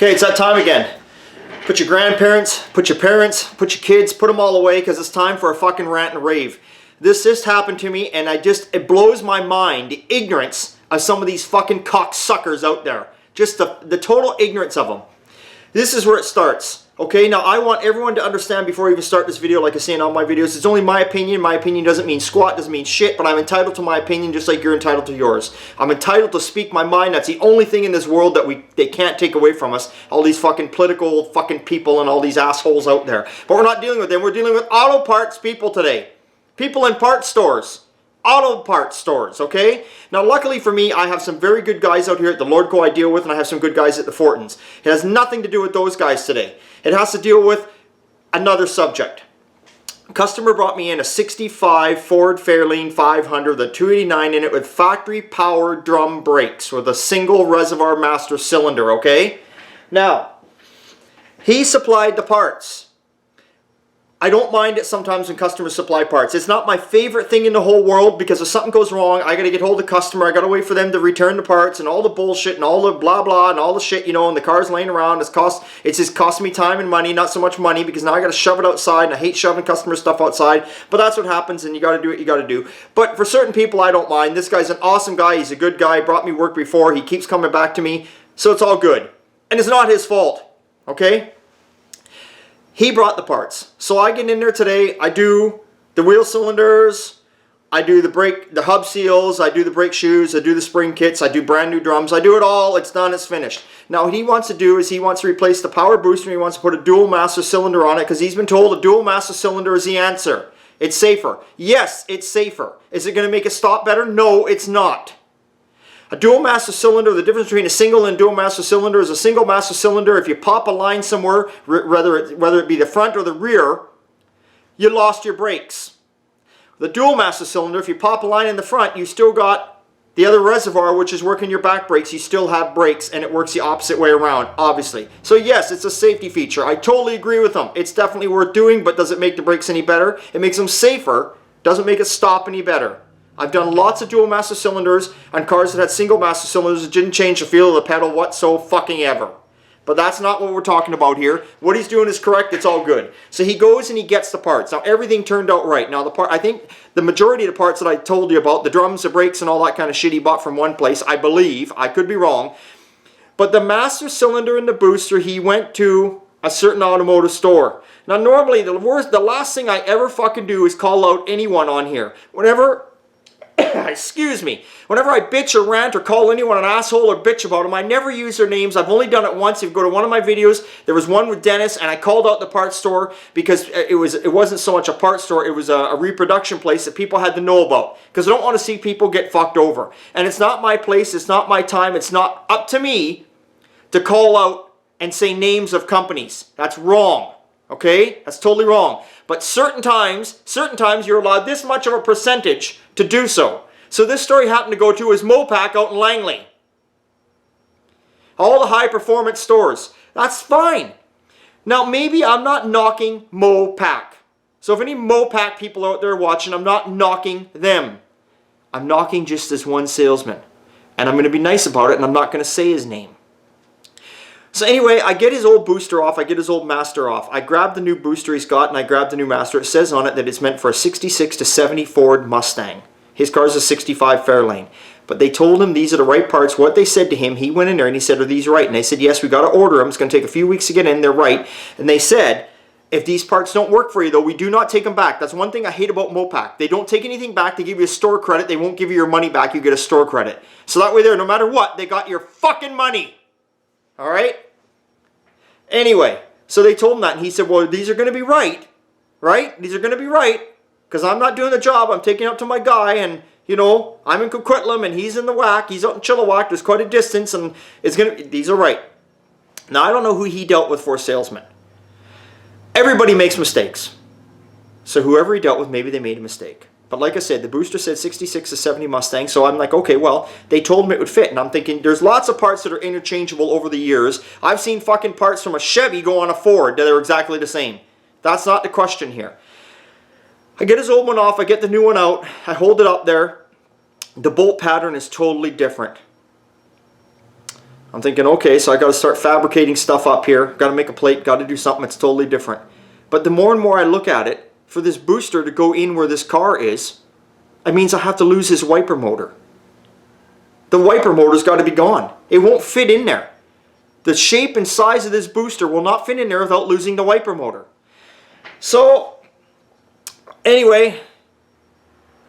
Okay, it's that time again. Put your grandparents, put your parents, put your kids, put them all away because it's time for a fucking rant and rave. This just happened to me and it blows my mind, the ignorance of some of these fucking cocksuckers out there. Just the total ignorance of them. This is where it starts. Okay, now I want everyone to understand before I even start this video, like I say in all my videos, it's only my opinion. My opinion doesn't mean squat, doesn't mean shit, but I'm entitled to my opinion just like you're entitled to yours. I'm entitled to speak my mind. That's the only thing in this world that they can't take away from us. All these fucking political fucking people and all these assholes out there. But we're not dealing with them. We're dealing with auto parts people today. People in parts stores. Auto parts stores, okay? Now, luckily for me, I have some very good guys out here at the Lordco I deal with, and I have some good guys at the Fortons. It has nothing to do with those guys today. It has to deal with another subject. A customer brought me in a 65 Ford Fairlane 500 with a 289 in it with factory power drum brakes with a single reservoir master cylinder, okay? Now, he supplied the parts. I don't mind it sometimes when customers supply parts. It's not my favorite thing in the whole world because if something goes wrong, I got to get hold of the customer. I got to wait for them to return the parts and all the bullshit and all the blah blah and all the shit, you know, and the car's laying around. It's just costing me time and money, not so much money because now I got to shove it outside and I hate shoving customer stuff outside. But that's what happens and you got to do what you got to do. But for certain people, I don't mind. This guy's an awesome guy. He's a good guy. Brought me work before. He keeps coming back to me. So it's all good. And it's not his fault. Okay? He brought the parts. So I get in there today, I do the wheel cylinders, I do the hub seals, I do the brake shoes, I do the spring kits, I do brand new drums, I do it all, it's done, it's finished. Now what he wants to do is he wants to replace the power booster and he wants to put a dual master cylinder on it because he's been told a dual master cylinder is the answer. It's safer. Yes, it's safer. Is it going to make it stop better? No, it's not. A dual master cylinder, the difference between a single and dual master cylinder is a single master cylinder. If you pop a line somewhere, whether it be the front or the rear, you lost your brakes. The dual master cylinder, if you pop a line in the front, you still got the other reservoir, which is working your back brakes. You still have brakes, and it works the opposite way around, obviously. So yes, it's a safety feature. I totally agree with them. It's definitely worth doing, but does it make the brakes any better? It makes them safer. Doesn't make it stop any better. I've done lots of dual master cylinders on cars that had single master cylinders. It didn't change the feel of the pedal whatsoever. But that's not what we're talking about here. What he's doing is correct. It's all good. So he goes and he gets the parts. Now everything turned out right. Now I think the majority of the parts that I told you about, the drums, the brakes, and all that kind of shit he bought from one place, I believe. I could be wrong. But the master cylinder and the booster, he went to a certain automotive store. Now normally the last thing I ever fucking do is call out anyone on here. Excuse me. Whenever I bitch or rant or call anyone an asshole or bitch about them, I never use their names. I've only done it once. If you go to one of my videos, there was one with Dennis, and I called out the parts store because it wasn't so much a parts store, it was a reproduction place that people had to know about. Because I don't want to see people get fucked over. And it's not my place, it's not my time, it's not up to me to call out and say names of companies. That's wrong. Okay? That's totally wrong. But certain times you're allowed this much of a percentage to do so. So this story happened to go to his Mopac out in Langley. All the high performance stores. That's fine. Now maybe I'm not knocking Mopac. So if any Mopac people out there watching, I'm not knocking them. I'm knocking just this one salesman. And I'm going to be nice about it and I'm not going to say his name. So anyway, I get his old booster off, I get his old master off. I grab the new booster he's got and I grab the new master. It says on it that it's meant for a 66 to 70 Ford Mustang. His car's a 65 Fairlane. But they told him these are the right parts. What they said to him, he went in there and he said, are these right? And they said, yes, we got to order them. It's going to take a few weeks to get in. They're right. And they said, if these parts don't work for you though, we do not take them back. That's one thing I hate about Mopac. They don't take anything back. They give you a store credit. They won't give you your money back. You get a store credit. So that way there, no matter what, they got your fucking money. All right? Anyway, so they told him that, and he said, well, these are going to be right? These are going to be right, because I'm not doing the job. I'm taking it up to my guy, and, you know, I'm in Coquitlam, and he's in the whack. He's out in Chilliwack. There's quite a distance, and these are right. Now, I don't know who he dealt with for salesman. Everybody makes mistakes. So whoever he dealt with, maybe they made a mistake. But like I said, the booster said 66 to 70 Mustang, so I'm like, okay, well, they told him it would fit. And I'm thinking, there's lots of parts that are interchangeable over the years. I've seen fucking parts from a Chevy go on a Ford that are exactly the same. That's not the question here. I get his old one off, I get the new one out, I hold it up there. The bolt pattern is totally different. I'm thinking, okay, so I got to start fabricating stuff up here. Got to make a plate, got to do something that's totally different. But the more and more I look at it, for this booster to go in where this car is, it means I have to lose his wiper motor. The wiper motor's got to be gone. It won't fit in there. The shape and size of this booster will not fit in there without losing the wiper motor. So, anyway,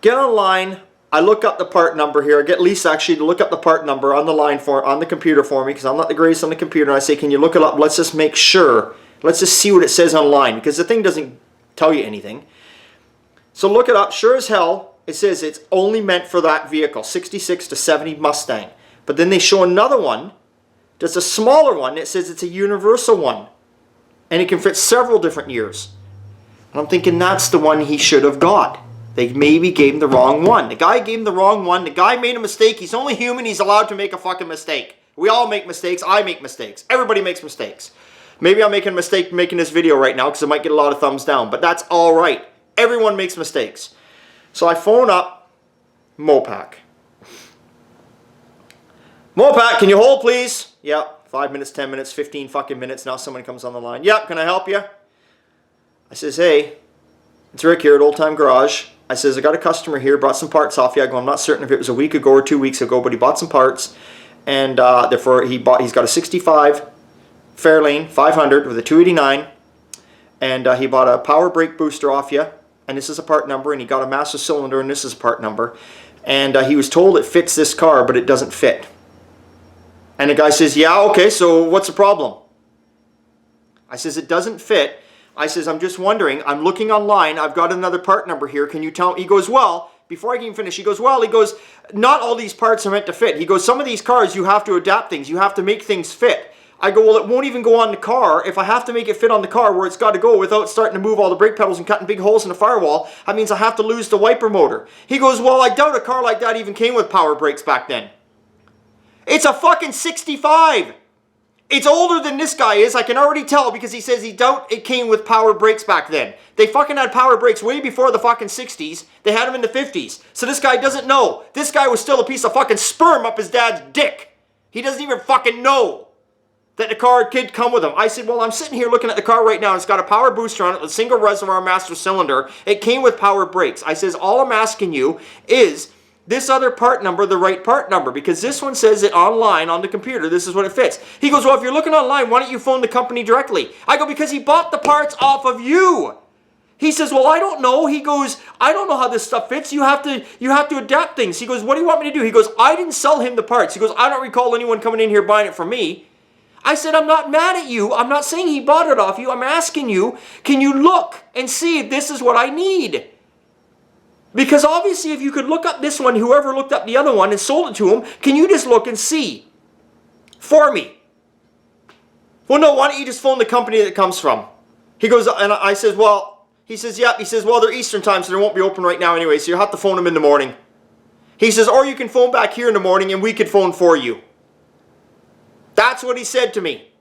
get online. I look up the part number here. I get Lisa actually to look up the part number on the line on the computer for me, because I'm not the greatest on the computer. And I say, can you look it up? Let's just make sure. Let's just see what it says online, because the thing doesn't tell you anything. So look it up. Sure as hell, it says it's only meant for that vehicle, 66 to 70 Mustang. But then they show another one that's a smaller one. It says it's a universal one, and it can fit several different years. And I'm thinking that's the one he should have got. They maybe gave him the wrong one. The guy gave him the wrong one. The guy made a mistake. He's only human. He's allowed to make a fucking mistake. We all make mistakes. I make mistakes. Everybody makes mistakes. Maybe I'm making a mistake making this video right now because I might get a lot of thumbs down, but that's all right. Everyone makes mistakes. So I phone up Mopac. Mopac, can you hold, please? Yep. 5 minutes, 10 minutes, 15 fucking minutes. Now someone comes on the line. Yep, can I help you? I says, hey, it's Rick here at Old Time Garage. I says, I got a customer here, brought some parts off you. I go, I'm not certain if it was a week ago or 2 weeks ago, but he bought some parts. And therefore, he's got a 65 Fairlane 500 with a 289. And he bought a power brake booster off you. And this is a part number. And he got a master cylinder, and this is a part number. And he was told it fits this car, but it doesn't fit. And the guy says, yeah, okay, so what's the problem? I says, it doesn't fit. I says, I'm just wondering, I'm looking online, I've got another part number here, can you tell me? He goes, well, before I can even finish, he goes, not all these parts are meant to fit. He goes, some of these cars, you have to adapt things, you have to make things fit. I go, well, it won't even go on the car. If I have to make it fit on the car where it's got to go without starting to move all the brake pedals and cutting big holes in the firewall, that means I have to lose the wiper motor. He goes, well, I doubt a car like that even came with power brakes back then. It's a fucking 65. It's older than this guy is. I can already tell because he says he doubt it came with power brakes back then. They fucking had power brakes way before the fucking 60s. They had them in the 50s. So this guy doesn't know. This guy was still a piece of fucking sperm up his dad's dick. He doesn't even fucking know that the car kid come with him. I said, well, I'm sitting here looking at the car right now. It's got a power booster on it, a single reservoir master cylinder. It came with power brakes. I says, all I'm asking you is this other part number, the right part number, because this one says it online on the computer. This is what it fits. He goes, well, if you're looking online, why don't you phone the company directly? I go, because he bought the parts off of you. He says, well, I don't know. He goes, I don't know how this stuff fits. You have to adapt things. He goes, what do you want me to do? He goes, I didn't sell him the parts. He goes, I don't recall anyone coming in here buying it from me. I said, I'm not mad at you. I'm not saying he bought it off you. I'm asking you, can you look and see if this is what I need? Because obviously if you could look up this one, whoever looked up the other one and sold it to him, can you just look and see for me? Well, no, why don't you just phone the company that it comes from? He goes, and I says, well, he says, yeah. He says, well, they're Eastern time, so they won't be open right now anyway, so you'll have to phone them in the morning. He says, or you can phone back here in the morning and we could phone for you. That's what he said to me.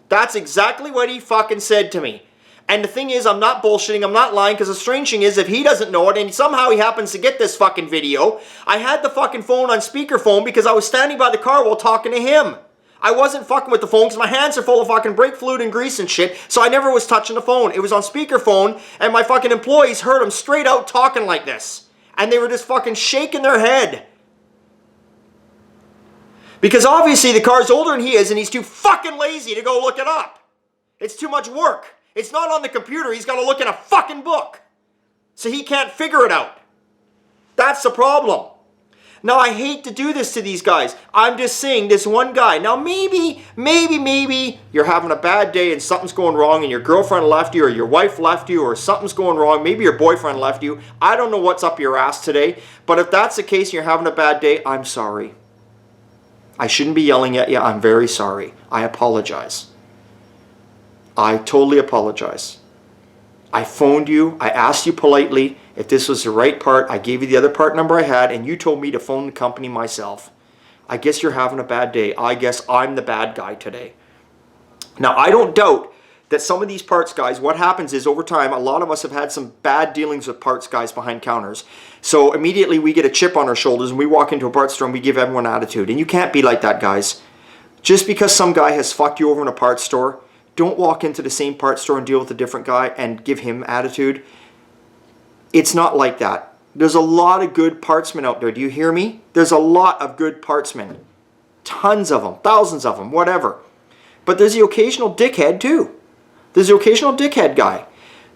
That's exactly what he fucking said to me. And the thing is, I'm not bullshitting, I'm not lying, because the strange thing is, if he doesn't know it, and somehow he happens to get this fucking video, I had the fucking phone on speakerphone because I was standing by the car while talking to him. I wasn't fucking with the phone because my hands are full of fucking brake fluid and grease and shit, so I never was touching the phone. It was on speakerphone, and my fucking employees heard him straight out talking like this. And they were just fucking shaking their head. Because obviously the car's older than he is, and he's too fucking lazy to go look it up. It's too much work. It's not on the computer. He's got to look in a fucking book. So he can't figure it out. That's the problem. Now, I hate to do this to these guys. I'm just saying, this one guy. Now, maybe you're having a bad day and something's going wrong and your girlfriend left you or your wife left you or something's going wrong. Maybe your boyfriend left you. I don't know what's up your ass today. But if that's the case and you're having a bad day, I'm sorry. I shouldn't be yelling at you. I'm very sorry. I apologize. I totally apologize. I phoned you. I asked you politely if this was the right part. I gave you the other part number I had, and you told me to phone the company myself. I guess you're having a bad day. I guess I'm the bad guy today. Now, I don't doubt that some of these parts guys, what happens is over time, a lot of us have had some bad dealings with parts guys behind counters. So immediately we get a chip on our shoulders and we walk into a parts store and we give everyone attitude. And you can't be like that, guys. Just because some guy has fucked you over in a parts store, don't walk into the same parts store and deal with a different guy and give him attitude. It's not like that. There's a lot of good partsmen out there. Do you hear me? There's a lot of good partsmen. Tons of them, thousands of them, whatever. But there's the occasional dickhead too. There's the occasional dickhead guy.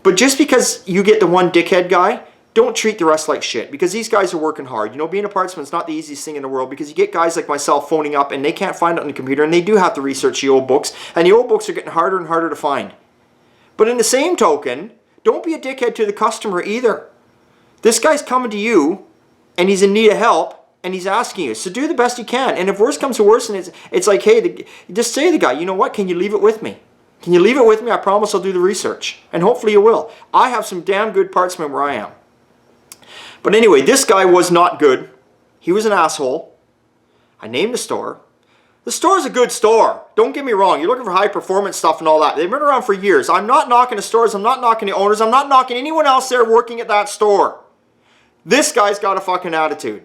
But just because you get the one dickhead guy, don't treat the rest like shit, because these guys are working hard. You know, being a partsman is not the easiest thing in the world, because you get guys like myself phoning up and they can't find it on the computer, and they do have to research the old books, and the old books are getting harder and harder to find. But in the same token, don't be a dickhead to the customer either. This guy's coming to you and he's in need of help and he's asking you, so do the best you can. And if worse comes to worse, and it's like, hey, just say to the guy, you know what, can you leave it with me? Can you leave it with me? I promise I'll do the research. And hopefully you will. I have some damn good partsmen where I am. But anyway, this guy was not good. He was an asshole. I named the store. The store's a good store. Don't get me wrong. You're looking for high performance stuff and all that. They've been around for years. I'm not knocking the stores. I'm not knocking the owners. I'm not knocking anyone else there working at that store. This guy's got a fucking attitude.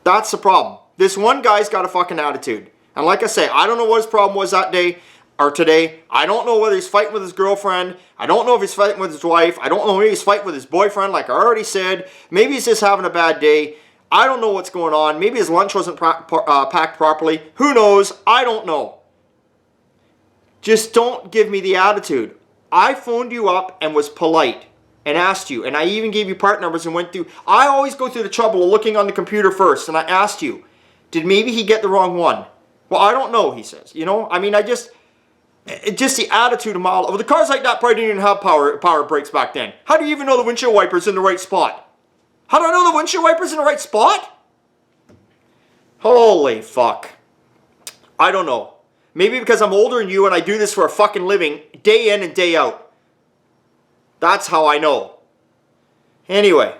That's the problem. This one guy's got a fucking attitude. And like I say, I don't know what his problem was that day or today. I don't know whether he's fighting with his girlfriend. I don't know if he's fighting with his wife. I don't know if he's fighting with his boyfriend, like I already said. Maybe he's just having a bad day. I don't know what's going on. Maybe his lunch wasn't packed properly. Who knows? I don't know. Just don't give me the attitude. I phoned you up and was polite and asked you, and I even gave you part numbers and went through. I always go through the trouble of looking on the computer first, and I asked you, did maybe he get the wrong one? Well, I don't know, he says. You know, I mean, just the attitude of model. Well, the cars like that probably didn't even have power brakes back then. How do you even know the windshield wiper's in the right spot? How do I know the windshield wiper's in the right spot? Holy fuck. I don't know. Maybe because I'm older than you and I do this for a fucking living, day in and day out. That's how I know. Anyway.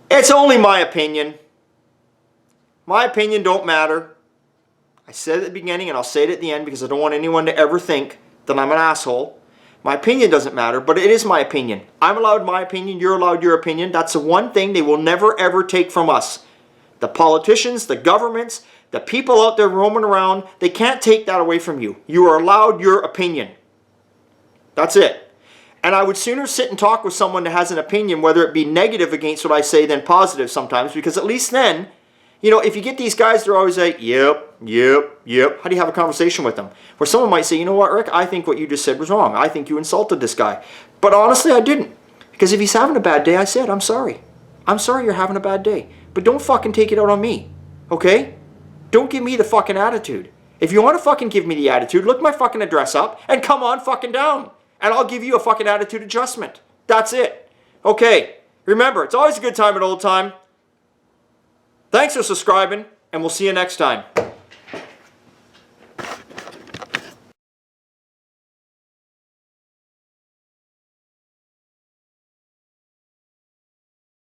It's only my opinion. My opinion don't matter. I said it at the beginning and I'll say it at the end because I don't want anyone to ever think that I'm an asshole. My opinion doesn't matter, but it is my opinion. I'm allowed my opinion, you're allowed your opinion. That's the one thing they will never ever take from us. The politicians, the governments, the people out there roaming around, they can't take that away from you. You are allowed your opinion. That's it. And I would sooner sit and talk with someone that has an opinion, whether it be negative against what I say than positive sometimes, because at least then, you know, if you get these guys, they're always like, yep. How do you have a conversation with them? Where someone might say, you know what, Rick, I think what you just said was wrong. I think you insulted this guy. But honestly, I didn't. Because if he's having a bad day, I said, I'm sorry. I'm sorry you're having a bad day. But don't fucking take it out on me. Okay? Don't give me the fucking attitude. If you want to fucking give me the attitude, look my fucking address up and come on fucking down. And I'll give you a fucking attitude adjustment. That's it. Okay. Remember, it's always a good time at old time. Thanks for subscribing, and we'll see you next time.